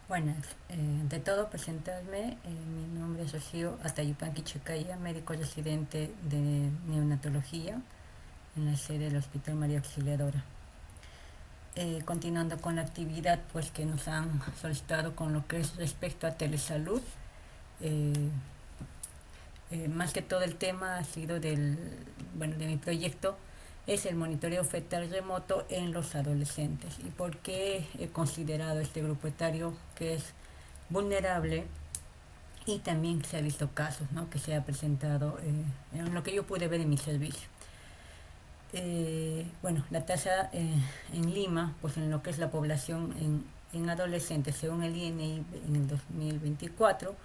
Buenas, ante todo presentarme, mi nombre es Rocío Atayupanqui Chacaya, médico residente de neonatología en la sede del Hospital María Auxiliadora. Continuando con la actividad pues que nos han solicitado con lo que es respecto a telesalud, eh, más que todo el tema ha sido de mi proyecto es el monitoreo fetal remoto en los adolescentes. ¿Y por qué he considerado este grupo etario que es vulnerable? Y también se ha visto casos, ¿no?, que se ha presentado en lo que yo pude ver en mi servicio. Bueno, la tasa en Lima, pues en lo que es la población en adolescentes, según el INI en el 2024,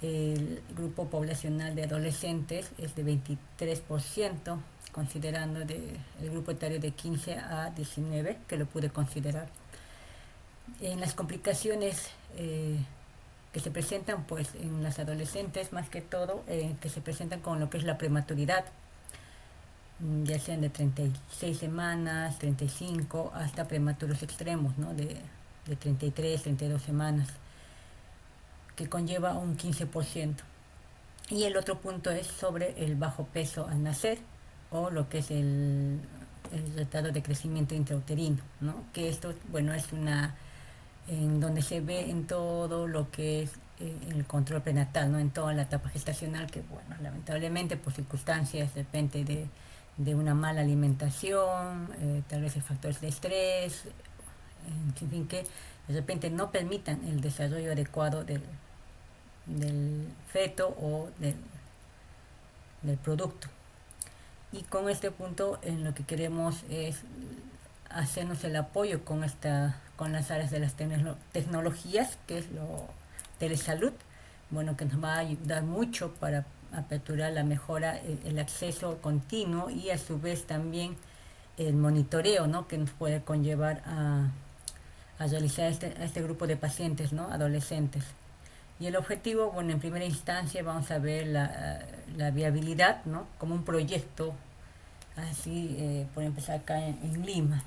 el grupo poblacional de adolescentes es de 23%, considerando el grupo etario de 15 a 19, que lo pude considerar. En las complicaciones que se presentan pues en las adolescentes, más que todo, que se presentan con lo que es la prematuridad, ya sean de 36 semanas, 35, hasta prematuros extremos, ¿no? De 33, 32 semanas, que conlleva un 15%. Y el otro punto es sobre el bajo peso al nacer, o lo que es el retardo de crecimiento intrauterino, ¿no? Que esto, bueno, es una en donde se ve en todo lo que es el control prenatal, ¿no? En toda la etapa gestacional, que bueno, lamentablemente por circunstancias de repente de una mala alimentación, tal vez el factores de estrés, en fin, que de repente no permitan el desarrollo adecuado del feto o del producto. Y con este punto en lo que queremos es hacernos el apoyo con las áreas de las tecnologías, que es lo telesalud, bueno, que nos va a ayudar mucho para aperturar la mejora, el acceso continuo y a su vez también el monitoreo, ¿no?, que nos puede conllevar a realizar a este grupo de pacientes, ¿no?, adolescentes. Y el objetivo, bueno, en primera instancia vamos a ver la viabilidad, ¿no?, como un proyecto, así por empezar acá en Lima.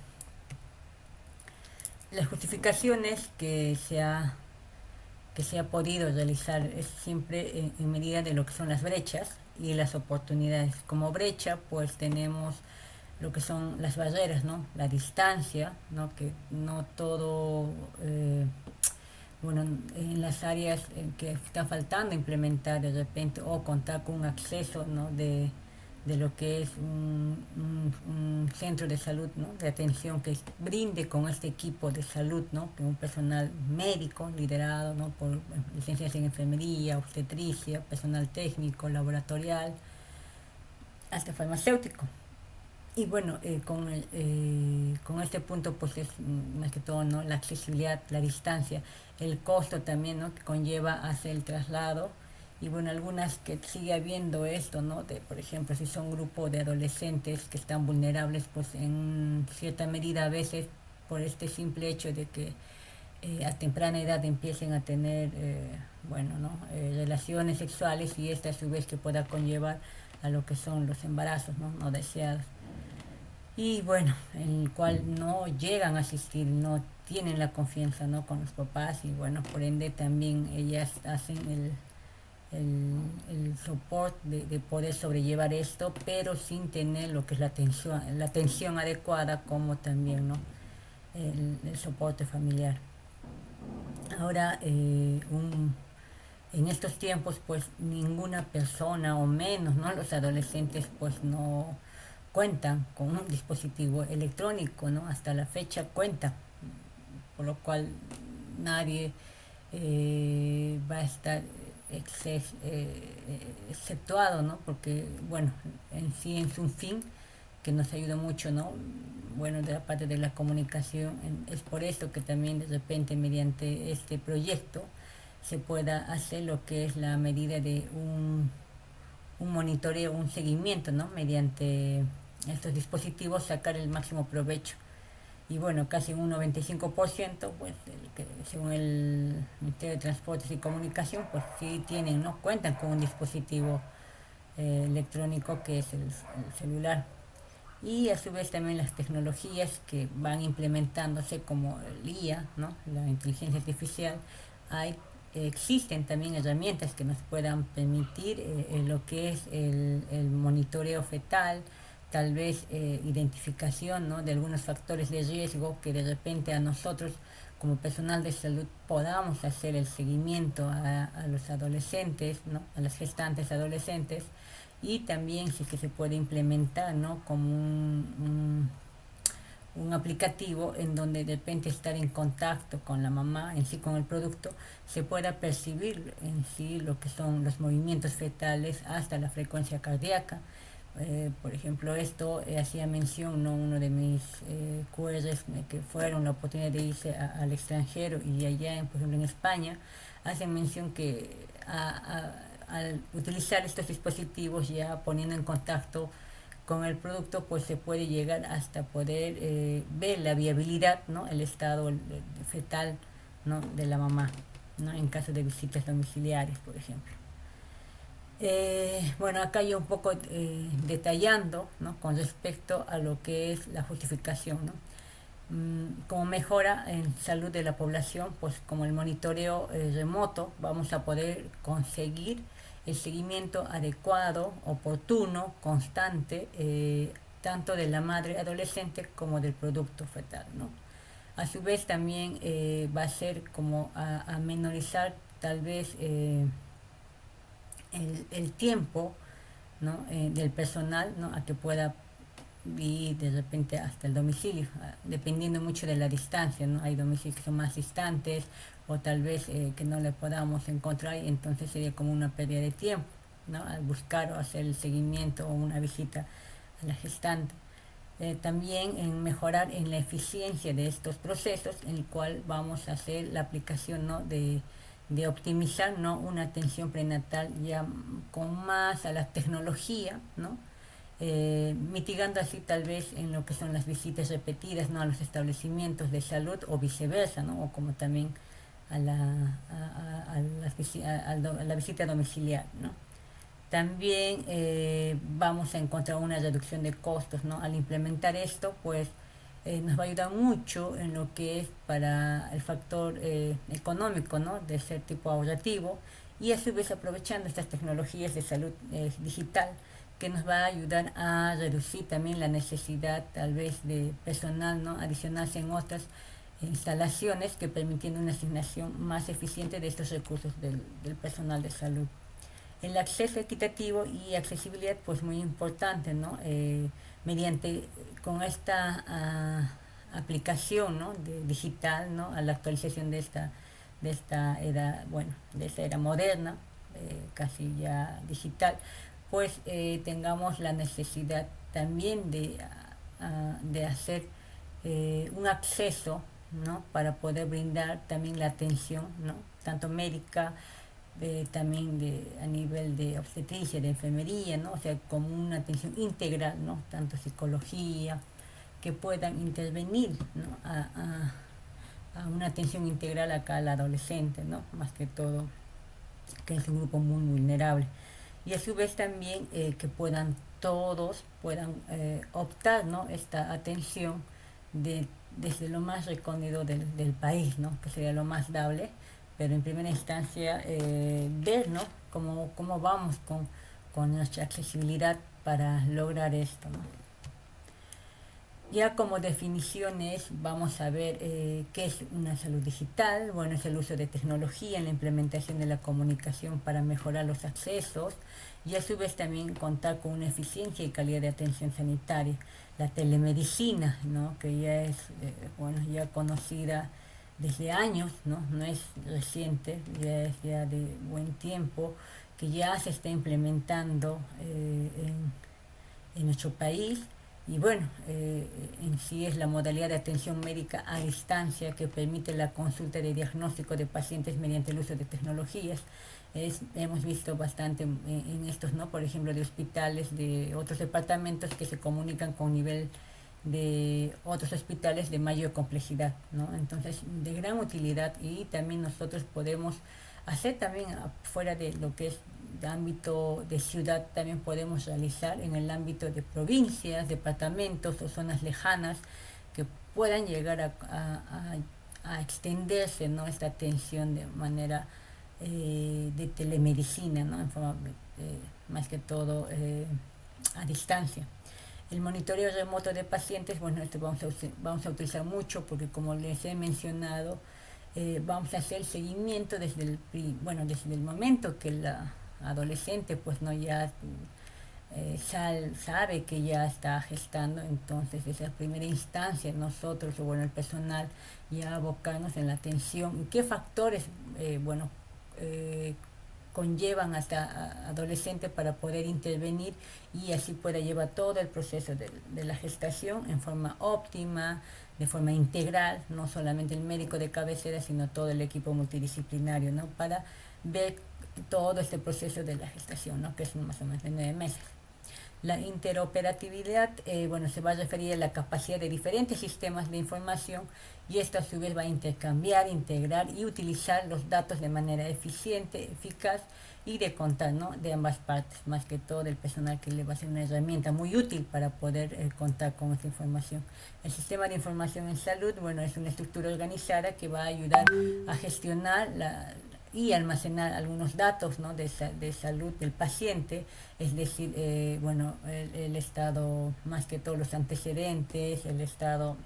Las justificaciones que se ha podido realizar es siempre en medida de lo que son las brechas y las oportunidades. Como brecha, pues tenemos lo que son las barreras, ¿no? La distancia, ¿no? Que no todo, bueno, en las áreas en que está faltando implementar de repente o contar con un acceso, ¿no?, de lo que es un centro de salud, ¿no?, de atención que brinde con este equipo de salud, ¿no?, que un personal médico liderado, ¿no?, por licencias en enfermería, obstetricia, personal técnico, laboratorial, hasta farmacéutico. Y bueno, con este punto pues es más que todo, ¿no?, la accesibilidad, la distancia, el costo también, ¿no?, que conlleva hacer el traslado. Y bueno, algunas que sigue habiendo esto, ¿no?, de por ejemplo, si son grupos de adolescentes que están vulnerables, pues en cierta medida a veces por este simple hecho de que a temprana edad empiecen a tener, bueno, ¿no?, relaciones sexuales, y esta a su vez que pueda conllevar a lo que son los embarazos, ¿no?, no deseados, y bueno, en el cual no llegan a asistir, no tienen la confianza, ¿no?, con los papás, y bueno, por ende también ellas hacen el soporte de poder sobrellevar esto, pero sin tener lo que es la atención adecuada, como también, ¿no?, el soporte familiar. Ahora, en estos tiempos, pues ninguna persona, o menos, ¿no?, los adolescentes, pues no cuentan con un dispositivo electrónico, ¿no? Hasta la fecha cuenta, por lo cual nadie va a estar exceptuado, ¿no? Porque, bueno, en sí es un fin que nos ayuda mucho, ¿no? Bueno, de la parte de la comunicación, es por esto que también de repente mediante este proyecto se pueda hacer lo que es la medida de un monitoreo, un seguimiento, ¿no?, mediante estos dispositivos, sacar el máximo provecho. Y bueno, casi un 95%, pues según el Ministerio de Transportes y Comunicación, pues sí tienen, ¿no?, cuentan con un dispositivo electrónico, que es el celular. y a su vez también las tecnologías que van implementándose como el IA, ¿no? La inteligencia artificial. Hay, existen también herramientas que nos puedan permitir lo que es el monitoreo fetal, tal vez identificación, ¿no? De algunos factores de riesgo que de repente a nosotros como personal de salud podamos hacer el seguimiento a los adolescentes, ¿no? A las gestantes adolescentes, y también si que se puede implementar, ¿no? Como un aplicativo en donde de repente estar en contacto con la mamá, en sí con el producto, se pueda percibir en sí lo que son los movimientos fetales hasta la frecuencia cardíaca. Por ejemplo, esto hacía mención, ¿no? Uno de mis QRs que fueron la oportunidad de irse al extranjero y allá, por ejemplo, en España, hacen mención que al utilizar estos dispositivos, ya poniendo en contacto con el producto, pues se puede llegar hasta poder ver la viabilidad, ¿no? El estado fetal, ¿no? De la mamá, ¿no? En caso de visitas domiciliares, por ejemplo. Bueno, acá yo un poco detallando, ¿no? Con respecto a lo que es la justificación, ¿no? Como mejora en salud de la población, pues como el monitoreo remoto, vamos a poder conseguir el seguimiento adecuado, oportuno, constante, tanto de la madre adolescente como del producto fetal, ¿no? A su vez también va a ser como a menorizar tal vez el tiempo, ¿no? Del personal, ¿no? A que pueda ir de repente hasta el domicilio, dependiendo mucho de la distancia, ¿no? Hay domicilios que son más distantes o tal vez que no le podamos encontrar, y entonces sería como una pérdida de tiempo, ¿no? Al buscar o hacer el seguimiento o una visita a la gestante. También en mejorar en la eficiencia de estos procesos, en el cual vamos a hacer la aplicación, ¿no? De optimizar, ¿no? Una atención prenatal ya con más a la tecnología, ¿no? Mitigando así tal vez en lo que son las visitas repetidas, ¿no? A los establecimientos de salud o viceversa, ¿no? O como también a la visita domiciliar, ¿no? También vamos a encontrar una reducción de costos, ¿no? Al implementar esto, pues nos va a ayudar mucho en lo que es para el factor económico, ¿no? De ser tipo ahorrativo, y a su vez aprovechando estas tecnologías de salud digital, que nos va a ayudar a reducir también la necesidad tal vez de personal, ¿no? Adicionarse en otras instalaciones, que permitiendo una asignación más eficiente de estos recursos del personal de salud. El acceso equitativo y accesibilidad, pues muy importante, ¿no? Mediante con esta aplicación, ¿no? Digital, ¿no? A la actualización de esta era, bueno, de esta era moderna, casi ya digital, pues tengamos la necesidad también de hacer un acceso, ¿no? Para poder brindar también la atención, ¿no? Tanto médica, también a nivel de obstetricia, de enfermería, ¿no? O sea, como una atención integral, ¿no? Tanto psicología, que puedan intervenir, ¿no? A una atención integral acá al adolescente, ¿no? Más que todo, que es un grupo muy vulnerable. Y a su vez también que puedan todos puedan optar, ¿no? Esta atención desde lo más recóndito del país, ¿no? Que sería lo más dable, pero en primera instancia ver, ¿no? Cómo vamos con nuestra accesibilidad para lograr esto, ¿no? Ya como definiciones vamos a ver qué es una salud digital. Bueno, es el uso de tecnología en la implementación de la comunicación para mejorar los accesos, y a su vez también contar con una eficiencia y calidad de atención sanitaria. La telemedicina, ¿no? Que ya es bueno, ya conocida desde años, ¿no? No es reciente, ya es ya de buen tiempo que ya se está implementando en nuestro país. Y bueno, en sí es la modalidad de atención médica a distancia que permite la consulta de diagnóstico de pacientes mediante el uso de tecnologías. Hemos visto bastante en estos, ¿no? Por ejemplo, de hospitales de otros departamentos que se comunican con nivel de otros hospitales de mayor complejidad, ¿no? Entonces, de gran utilidad, y también nosotros podemos hacer también fuera de lo que es de ámbito de ciudad también podemos realizar en el ámbito de provincias, departamentos o zonas lejanas que puedan llegar a extenderse, ¿no?, esta atención de manera de telemedicina, ¿no?, en forma más que todo a distancia. El monitoreo remoto de pacientes, bueno, esto vamos a utilizar mucho porque, como les he mencionado, vamos a hacer seguimiento desde el momento que la adolescente pues no ya sabe que ya está gestando. Entonces desde la primera instancia nosotros, o bueno, el personal, ya abocarnos en la atención, qué factores eh, conllevan hasta adolescente para poder intervenir y así pueda llevar todo el proceso de la gestación en forma óptima, de forma integral, no solamente el médico de cabecera, sino todo el equipo multidisciplinario, ¿no?, para ver todo este proceso de la gestación, ¿no?, que es más o menos de 9 meses. La interoperatividad, se va a referir a la capacidad de diferentes sistemas de información, y esto a su vez va a intercambiar, integrar y utilizar los datos de manera eficiente, eficaz y de contar, ¿no?, de ambas partes, más que todo del personal, que le va a ser una herramienta muy útil para poder contar con esta información. El sistema de información en salud, bueno, es una estructura organizada que va a ayudar a gestionar y almacenar algunos datos, ¿no?, de salud del paciente, es decir, el estado, más que todos los antecedentes, el estado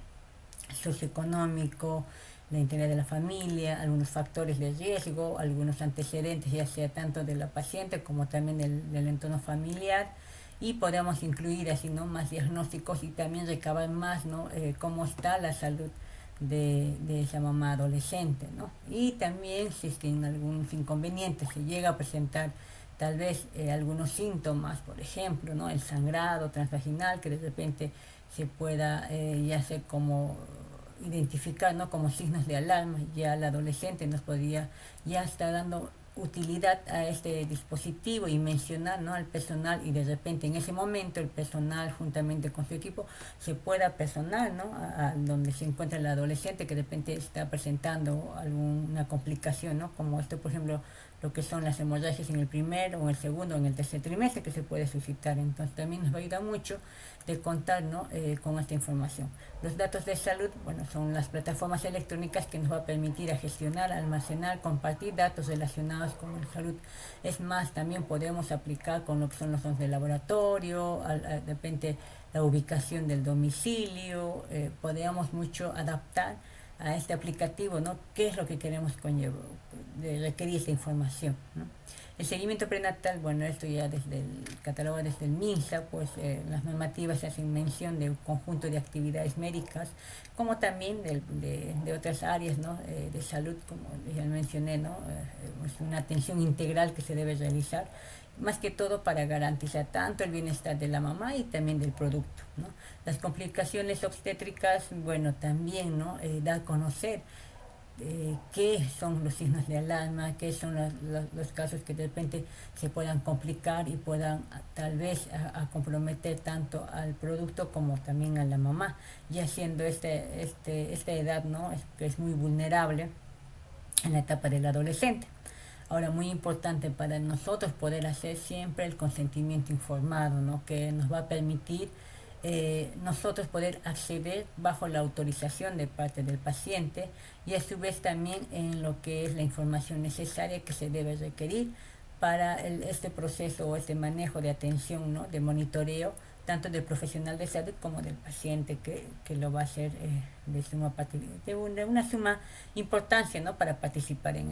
socioeconómico, la integridad de la familia, algunos factores de riesgo, algunos antecedentes, ya sea tanto de la paciente como también del entorno familiar, y podemos incluir así, ¿no?, más diagnósticos y también recabar más, ¿no?, cómo está la salud de esa mamá adolescente, ¿no? Y también si es que en algunos inconvenientes se llega a presentar tal vez algunos síntomas, por ejemplo, ¿no?, el sangrado transvaginal, que de repente se pueda ya ser como identificar, ¿no?, como signos de alarma. Ya el adolescente nos podría ya estar dando utilidad a este dispositivo y mencionar, ¿no?, al personal, y de repente en ese momento el personal juntamente con su equipo se pueda personal, ¿no?, a donde se encuentra el adolescente que de repente está presentando alguna complicación, ¿no?, como esto, por ejemplo, lo que son las hemorragias en el primer o en el segundo o en el tercer trimestre, que se puede suscitar. Entonces también nos va a ayudar mucho de contar, ¿no?, con esta información. Los datos de salud, bueno, son las plataformas electrónicas que nos va a permitir a gestionar, almacenar, compartir datos relacionados con la salud. Es más, también podemos aplicar con lo que son los datos de laboratorio, de repente la ubicación del domicilio, podemos mucho adaptar a este aplicativo, ¿no?, qué es lo que queremos requerir esta información, ¿no? El seguimiento prenatal, bueno, esto ya desde el catálogo, desde el MINSA, pues las normativas hacen mención de un conjunto de actividades médicas, como también de otras áreas, ¿no?, de salud, como ya mencioné, ¿no?, es una atención integral que se debe realizar, más que todo para garantizar tanto el bienestar de la mamá y también del producto, ¿no? Las complicaciones obstétricas, bueno, también, ¿no?, da a conocer qué son los signos de alarma, qué son los casos que de repente se puedan complicar y puedan tal vez a comprometer tanto al producto como también a la mamá, ya siendo esta edad, ¿no?, que es muy vulnerable en la etapa del adolescente. Ahora, muy importante para nosotros poder hacer siempre el consentimiento informado, ¿no?, que nos va a permitir nosotros poder acceder bajo la autorización de parte del paciente, y a su vez también en lo que es la información necesaria que se debe requerir para este proceso o este manejo de atención, ¿no?, de monitoreo, tanto del profesional de salud como del paciente, que lo va a hacer de una suma importancia, ¿no?, para participar en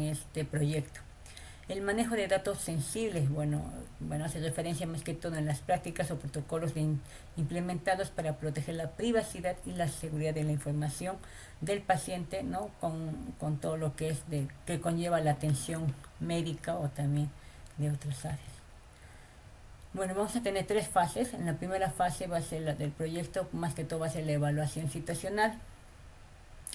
este proyecto. El manejo de datos sensibles, hace referencia más que todo en las prácticas o protocolos implementados para proteger la privacidad y la seguridad de la información del paciente, ¿no?, con todo lo que que conlleva la atención médica o también de otras áreas. Bueno, vamos a tener 3 fases. En la primera fase va a ser la del proyecto, más que todo va a ser la evaluación situacional,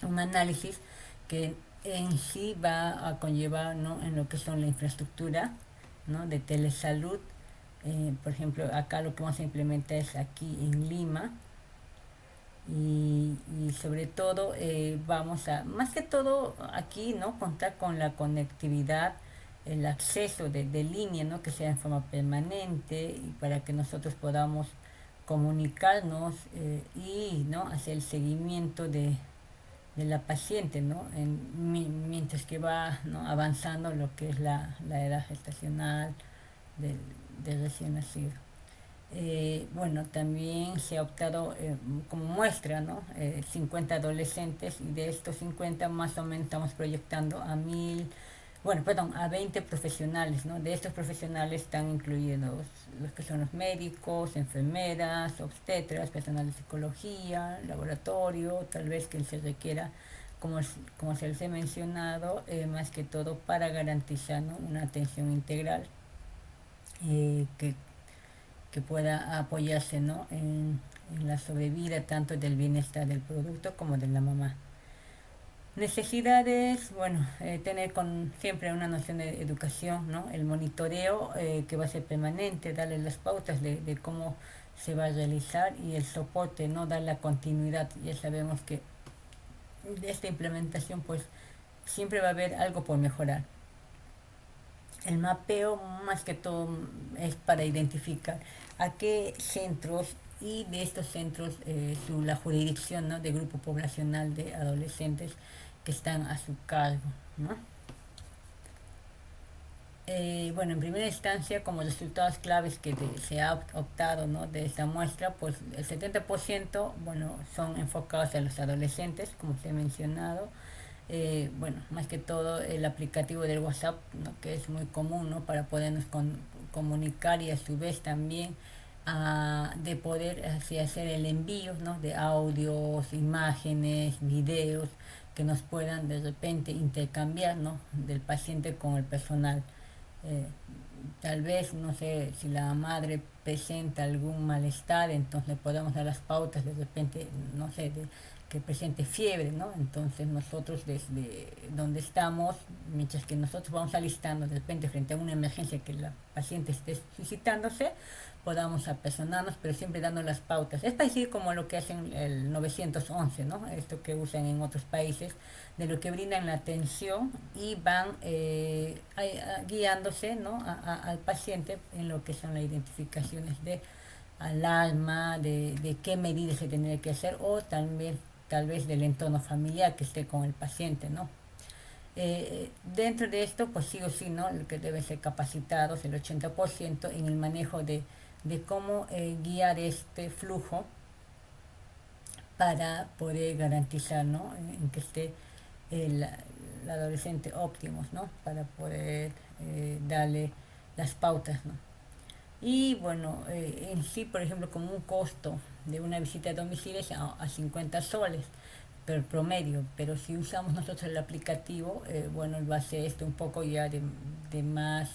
un análisis que en sí va a conllevar, ¿no?, en lo que son la infraestructura, ¿no?, de telesalud. Por ejemplo, acá lo que vamos a implementar es aquí en Lima, y sobre todo vamos a, más que todo aquí, ¿no?, contar con la conectividad el acceso de línea, ¿no? Que sea en forma permanente y para que nosotros podamos comunicarnos y ¿no? hacer el seguimiento de la paciente, ¿no? Mientras que va, ¿no? avanzando lo que es la edad gestacional del, del recién nacido. Bueno, también se ha optado como muestra, ¿no? 50 adolescentes y de estos 50 más o menos estamos proyectando a 1000, bueno, perdón, a 20 profesionales, ¿no? De estos profesionales están incluidos los que son los médicos, enfermeras, obstetras, personal de psicología, laboratorio, tal vez que se requiera, como, como se les he mencionado, más que todo para garantizar, ¿no? una atención integral que pueda apoyarse, ¿no? en la sobrevida tanto del bienestar del producto como de la mamá. Necesidades, bueno, tener siempre una noción de educación, ¿no? El monitoreo que va a ser permanente, darle las pautas de cómo se va a realizar y el soporte, ¿no? Dar la continuidad. Ya sabemos que de esta implementación pues siempre va a haber algo por mejorar. El mapeo más que todo es para identificar a qué centros y de estos centros la jurisdicción, ¿no? de grupo poblacional de adolescentes que están a su cargo, ¿no? Bueno, en primera instancia, como resultados claves que se ha optado, ¿no? de esta muestra, pues el 70% bueno, son enfocados a los adolescentes, como se ha mencionado. Bueno, más que todo el aplicativo del WhatsApp, ¿no? que es muy común, ¿no? para podernos comunicar y a su vez también de poder así hacer el envío, ¿no? de audios, imágenes, videos que nos puedan de repente intercambiar, ¿no? del paciente con el personal. Eh, Tal vez, no sé, si la madre presenta algún malestar, entonces podemos dar las pautas de repente, no sé, que presente fiebre, ¿no? Entonces nosotros desde donde estamos, mientras que nosotros vamos alistando de repente frente a una emergencia que la paciente esté suscitándose, podamos apersonarnos, pero siempre dando las pautas. Es parecido como lo que hacen el 911, ¿no? Esto que usan en otros países, de lo que brindan la atención y van guiándose, ¿no? al paciente en lo que son las identificaciones de alarma, de qué medidas se tendría que hacer o también tal vez del entorno familiar que esté con el paciente, ¿no? Dentro de esto, pues sí o sí, ¿no? Lo que deben ser capacitados el 80% en el manejo de cómo guiar este flujo para poder garantizar, ¿no? En que esté el, el adolescente óptimo, ¿no? Para poder darle las pautas, ¿no? Y bueno, en sí, por ejemplo, como un costo de una visita a domicilio es a 50 soles per promedio, pero si usamos nosotros el aplicativo, bueno, va a ser esto un poco ya de más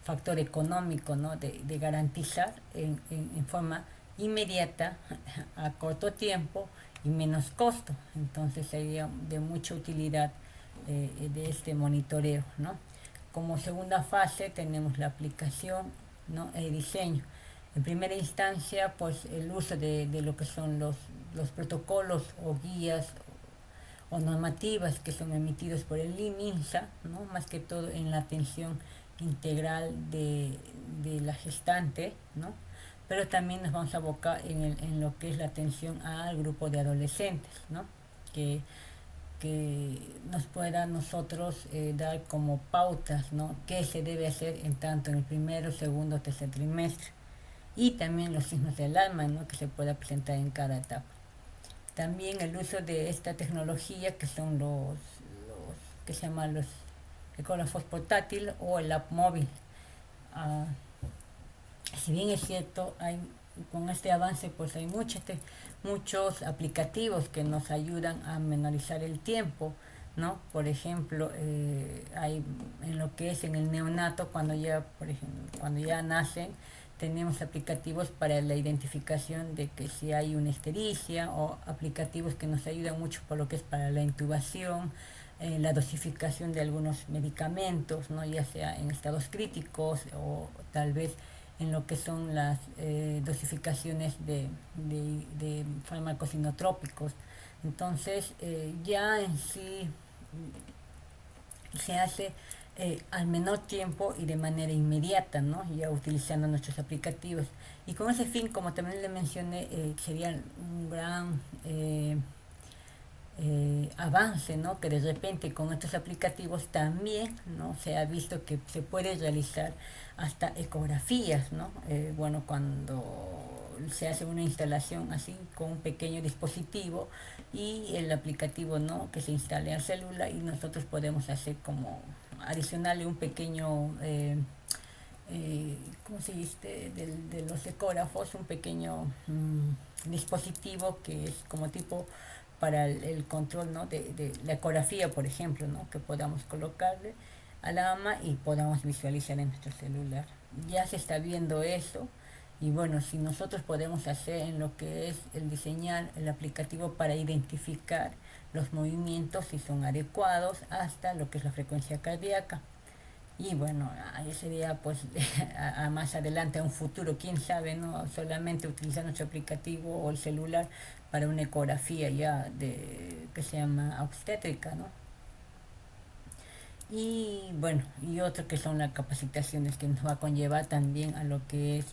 factor económico, ¿no? De garantizar en forma inmediata, a corto tiempo y menos costo. Entonces sería de mucha utilidad de este monitoreo, ¿no? Como segunda fase tenemos la aplicación, ¿no? El diseño. En primera instancia, pues el uso de lo que son los protocolos o guías o normativas que son emitidos por el IMINSA, ¿no? Más que todo en la atención integral de la gestante, ¿no? Pero también nos vamos a abocar en lo que es la atención al grupo de adolescentes, ¿no? que, que nos pueda nosotros dar como pautas, ¿no? qué se debe hacer en tanto en el primero, segundo, tercer trimestre y también los signos de alarma, ¿no? que se pueda presentar en cada etapa. También el uso de esta tecnología que son los que se llaman los ecógrafos portátil o el app móvil. Ah, si bien es cierto, con este avance pues hay muchos aplicativos que nos ayudan a menorizar el tiempo, ¿no? Por ejemplo, hay en lo que es en el neonato, por ejemplo, cuando ya nacen, tenemos aplicativos para la identificación de que si hay una ictericia o aplicativos que nos ayudan mucho por lo que es para la intubación, la dosificación de algunos medicamentos, ¿no? ya sea en estados críticos o tal vez en lo que son las dosificaciones de fármacos inotrópicos. Entonces, ya en sí se hace al menor tiempo y de manera inmediata, ¿no? Ya utilizando nuestros aplicativos. Y con ese fin, como también le mencioné, sería un gran avance, ¿no? Que de repente con estos aplicativos también, ¿no? Se ha visto que se puede realizar hasta ecografías, ¿no? Bueno, cuando se hace una instalación así con un pequeño dispositivo y el aplicativo, ¿no? Que se instale al celular y nosotros podemos hacer como adicionarle un pequeño ¿cómo se dice? De los ecógrafos, un pequeño dispositivo que es como tipo para el control, ¿no? De la ecografía, por ejemplo, ¿no? Que podamos colocarle a la ama y podamos visualizar en nuestro celular. Ya se está viendo eso y bueno, si nosotros podemos hacer en lo que es el diseñar el aplicativo para identificar los movimientos si son adecuados hasta lo que es la frecuencia cardíaca. Y bueno, ahí sería pues a más adelante, a un futuro, quién sabe, ¿no? Solamente utilizar nuestro aplicativo o el celular para una ecografía ya que se llama obstétrica, ¿no? Y bueno, y otro que son las capacitaciones que nos va a conllevar también a lo que es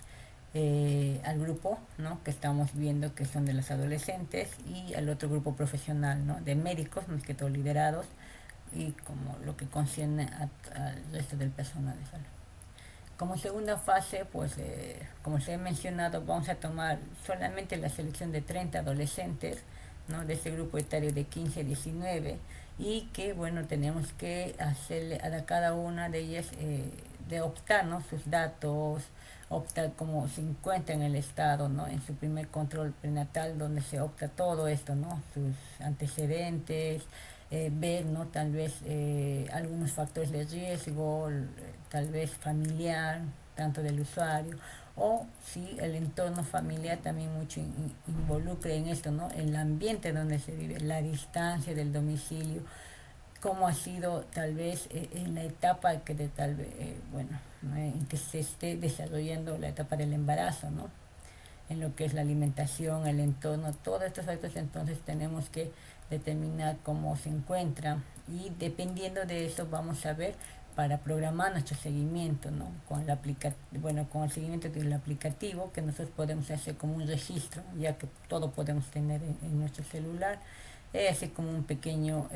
al grupo, ¿no? Que estamos viendo que son de los adolescentes y al otro grupo profesional, ¿no? De médicos, más que todo liderados, y como lo que concierne al resto del personal de salud. Como segunda fase, pues como se ha mencionado, vamos a tomar solamente la selección de 30 adolescentes, ¿no? De este grupo etario de 15 a 19 y que bueno, tenemos que hacerle a cada una de ellas de optar, ¿no? Sus datos, optar como se encuentra en el estado, ¿no? En su primer control prenatal donde se opta todo esto, ¿no? Sus antecedentes, ver, ¿no? Tal vez algunos factores de riesgo, tal vez familiar, tanto del usuario, o si el entorno familiar también mucho involucra en esto, ¿no? El ambiente donde se vive, la distancia del domicilio, cómo ha sido tal vez en la etapa que de tal vez, bueno, en que se esté desarrollando la etapa del embarazo, ¿no? En lo que es la alimentación, el entorno, todos estos factores, entonces tenemos que determinar cómo se encuentra y dependiendo de eso vamos a ver para programar nuestro seguimiento, ¿no? Bueno, con el seguimiento del aplicativo que nosotros podemos hacer como un registro, ya que todo podemos tener en nuestro celular, así como un pequeño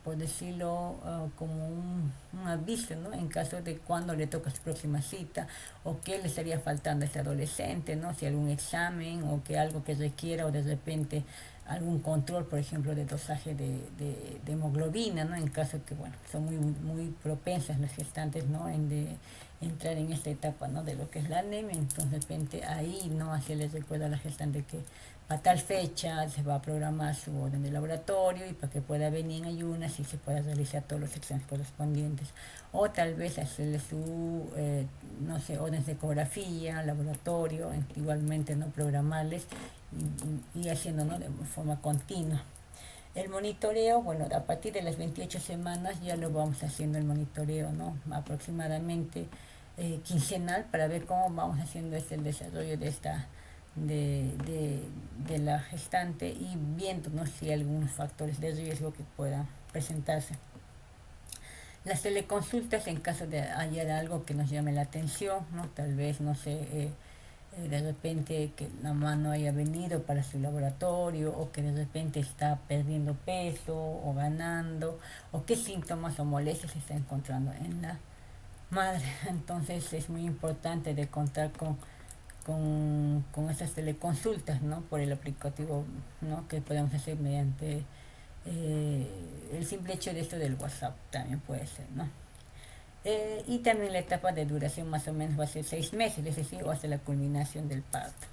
por decirlo, como un aviso, ¿no? En caso de cuando le toca su próxima cita o qué le estaría faltando a este adolescente, ¿no? Si algún examen o que algo que requiera o de repente algún control, por ejemplo, de dosaje de hemoglobina, ¿no? En caso que, bueno, son muy propensas las gestantes, ¿no? Entrar en esta etapa, ¿no? De lo que es la anemia, entonces de repente ahí, ¿no? Así les recuerda a la gestante que a tal fecha se va a programar su orden de laboratorio y para que pueda venir en ayunas y se pueda realizar todos los exámenes correspondientes. O tal vez hacerle su, no sé, órdenes de ecografía, laboratorio, igualmente no programarles y haciendo, ¿no? De forma continua. El monitoreo, bueno, a partir de las 28 semanas ya lo vamos haciendo el monitoreo, ¿no? Aproximadamente quincenal para ver cómo vamos haciendo el desarrollo de esta de la gestante y viendo, ¿no? Si hay algunos factores de riesgo que puedan presentarse. Las teleconsultas en caso de hallar algo que nos llame la atención, ¿no? Tal vez, no sé, de repente que la mamá no haya venido para su laboratorio o que de repente está perdiendo peso o ganando o qué síntomas o molestias se está encontrando en la madre. Entonces es muy importante de contar con esas teleconsultas, ¿no? Por el aplicativo, ¿no? Que podemos hacer mediante el simple hecho de esto del WhatsApp también puede ser, ¿no? Y también la etapa de duración más o menos va a ser 6 meses, es decir, o hasta la culminación del parto.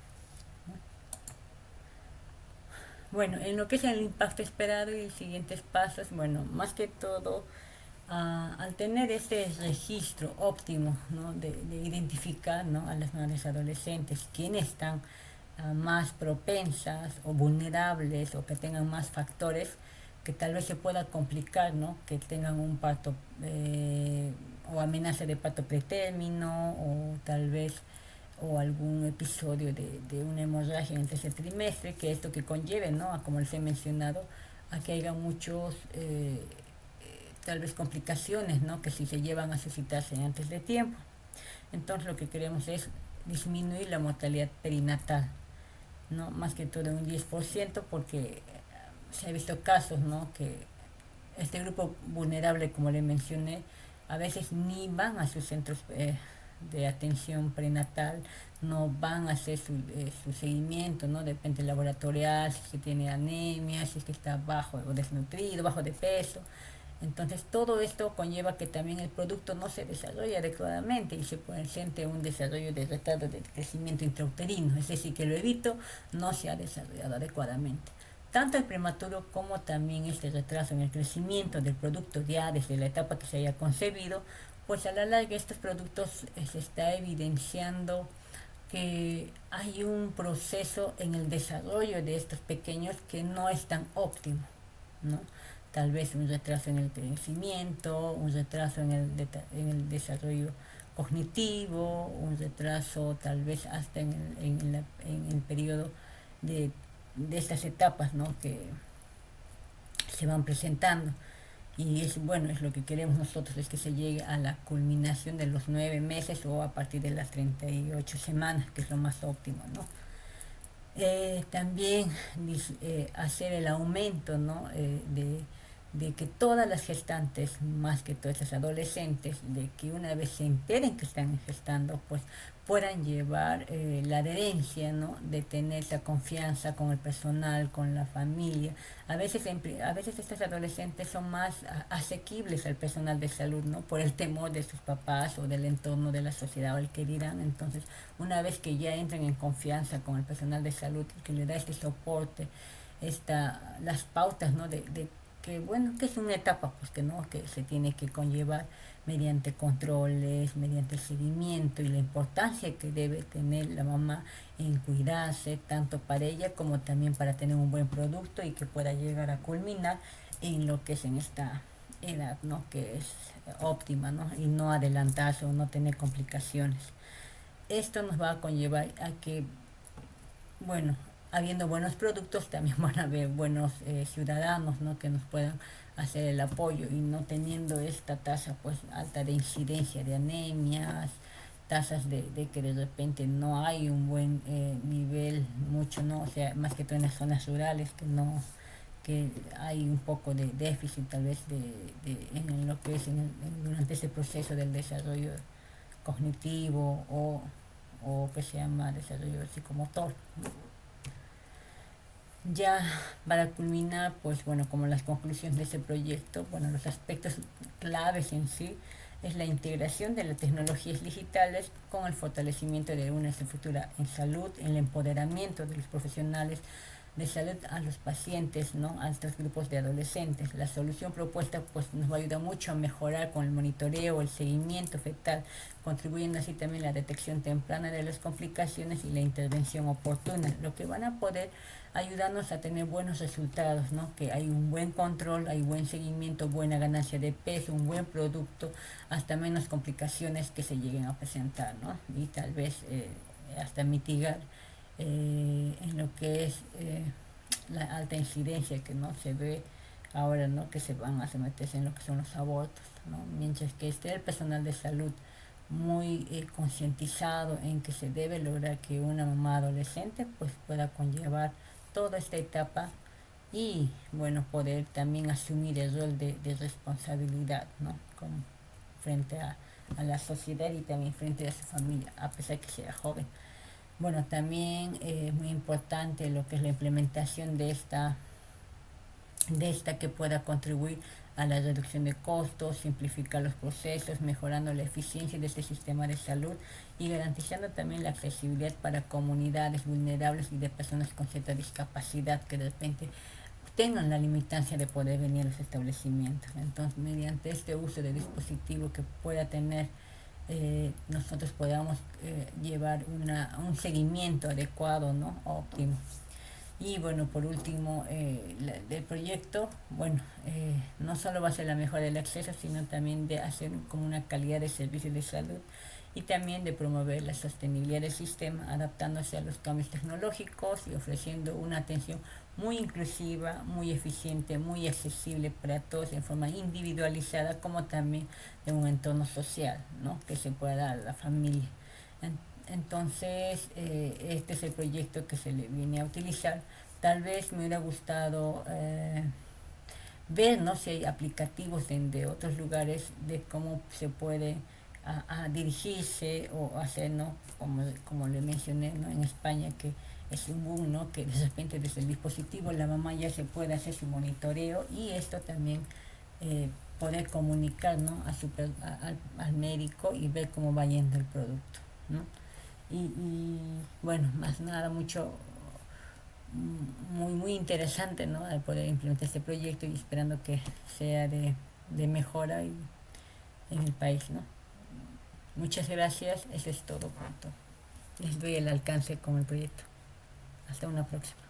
Bueno, en lo que es el impacto esperado y siguientes pasos, bueno, más que todo, al tener este registro óptimo, ¿no? de identificar, ¿no? A las madres adolescentes, quienes están más propensas o vulnerables o que tengan más factores que tal vez se pueda complicar, ¿no? Que tengan un parto o amenaza de parto pretérmino o tal vez o algún episodio de una hemorragia en el tercer trimestre, que esto que conlleve, ¿no? A, como les he mencionado, a que haya muchos tal vez complicaciones, ¿no? Que si se llevan a suscitarse antes de tiempo. Entonces lo que queremos es disminuir la mortalidad perinatal, ¿no? Más que todo un 10%, porque se ha visto casos, ¿no? Que este grupo vulnerable, como le mencioné, a veces ni van a sus centros de atención prenatal, no van a hacer su seguimiento, ¿no? Depende laboratorial, si es que tiene anemia, si es que está bajo o desnutrido, bajo de peso. Entonces todo esto conlleva que también el producto no se desarrolle adecuadamente y se presente un desarrollo de retardo de crecimiento intrauterino, es decir, que lo evito no se ha desarrollado adecuadamente. Tanto el prematuro como también este retraso en el crecimiento del producto ya desde la etapa que se haya concebido, pues a la larga estos productos se está evidenciando que hay un proceso en el desarrollo de estos pequeños que no es tan óptimo, ¿no? Tal vez un retraso en el crecimiento, un retraso en el desarrollo cognitivo, un retraso tal vez hasta en el periodo de, de estas etapas, ¿no? Que se van presentando. Y es bueno, es lo que queremos nosotros, es que se llegue a la culminación de los 9 meses o a partir de las 38 semanas, que es lo más óptimo, ¿no? También hacer el aumento, ¿no? De que todas las gestantes, más que todas las adolescentes, de que una vez se enteren que están gestando, pues puedan llevar la adherencia, ¿no? De tener esa confianza con el personal, con la familia. A veces estas adolescentes son más asequibles al personal de salud, ¿no? Por el temor de sus papás o del entorno de la sociedad o el que dirán. Entonces, una vez que ya entren en confianza con el personal de salud, que le da este soporte, las pautas, ¿no? De que bueno, que es una etapa pues que no, que se tiene que conllevar mediante controles, mediante el seguimiento y la importancia que debe tener la mamá en cuidarse, tanto para ella como también para tener un buen producto y que pueda llegar a culminar en lo que es en esta edad, ¿no? Que es óptima, ¿no? Y no adelantarse o no tener complicaciones. Esto nos va a conllevar a que, bueno, habiendo buenos productos, también van a haber buenos ciudadanos, ¿no? Que nos puedan hacer el apoyo y no teniendo esta tasa pues alta de incidencia de anemias, tasas de que de repente no hay un buen nivel, mucho, ¿no? O sea, más que todo en las zonas rurales, que no, que hay un poco de déficit tal vez en lo que es durante ese proceso del desarrollo cognitivo o que se llama desarrollo psicomotor. Ya para culminar, pues bueno, como las conclusiones de este proyecto, bueno, los aspectos claves en sí es la integración de las tecnologías digitales con el fortalecimiento de una estructura en salud, el empoderamiento de los profesionales de salud a los pacientes, ¿no? A estos grupos de adolescentes. La solución propuesta pues nos va a ayudar mucho a mejorar con el monitoreo, el seguimiento fetal, contribuyendo así también a la detección temprana de las complicaciones y la intervención oportuna, lo que van a poder ayudarnos a tener buenos resultados, ¿no? Que hay un buen control, hay buen seguimiento, buena ganancia de peso, un buen producto, hasta menos complicaciones que se lleguen a presentar, ¿no? Y tal vez hasta mitigar en lo que es la alta incidencia que no se ve ahora, ¿no? Que se van a someterse en lo que son los abortos, ¿no? Mientras que esté el personal de salud muy concientizado en que se debe lograr que una mamá adolescente pues pueda conllevar toda esta etapa y bueno, poder también asumir el rol de responsabilidad, ¿no? Frente a la sociedad y también frente a su familia, a pesar que sea joven. Bueno, también es muy importante lo que es la implementación de esta que pueda contribuir a la reducción de costos, simplificar los procesos, mejorando la eficiencia de este sistema de salud y garantizando también la accesibilidad para comunidades vulnerables y de personas con cierta discapacidad que de repente tengan la limitancia de poder venir a los establecimientos. Entonces, mediante este uso de dispositivo que pueda tener nosotros podamos llevar un seguimiento adecuado, ¿no? Óptimo. Y bueno, por último, del proyecto, bueno, no solo va a ser la mejora del acceso, sino también de hacer como una calidad de servicio de salud y también de promover la sostenibilidad del sistema, adaptándose a los cambios tecnológicos y ofreciendo una atención muy inclusiva, muy eficiente, muy accesible para todos en forma individualizada, como también de un entorno social, ¿no? Que se pueda dar a la familia. Entonces, este es el proyecto que se le viene a utilizar. Tal vez me hubiera gustado ver, ¿no? Si hay aplicativos de otros lugares de cómo se puede a dirigirse o hacer, ¿no? Como le mencioné, ¿no? En España, que es un boom, ¿no? Que de repente desde el dispositivo la mamá ya se puede hacer su monitoreo, y esto también poder comunicar, ¿no? Al médico y ver cómo va yendo el producto, ¿no? Y bueno, más nada, mucho, muy interesante, ¿no? Al poder implementar este proyecto y esperando que sea de mejora en el país, ¿no? Muchas gracias, eso es todo. Pronto les doy el alcance con el proyecto. Hasta una próxima.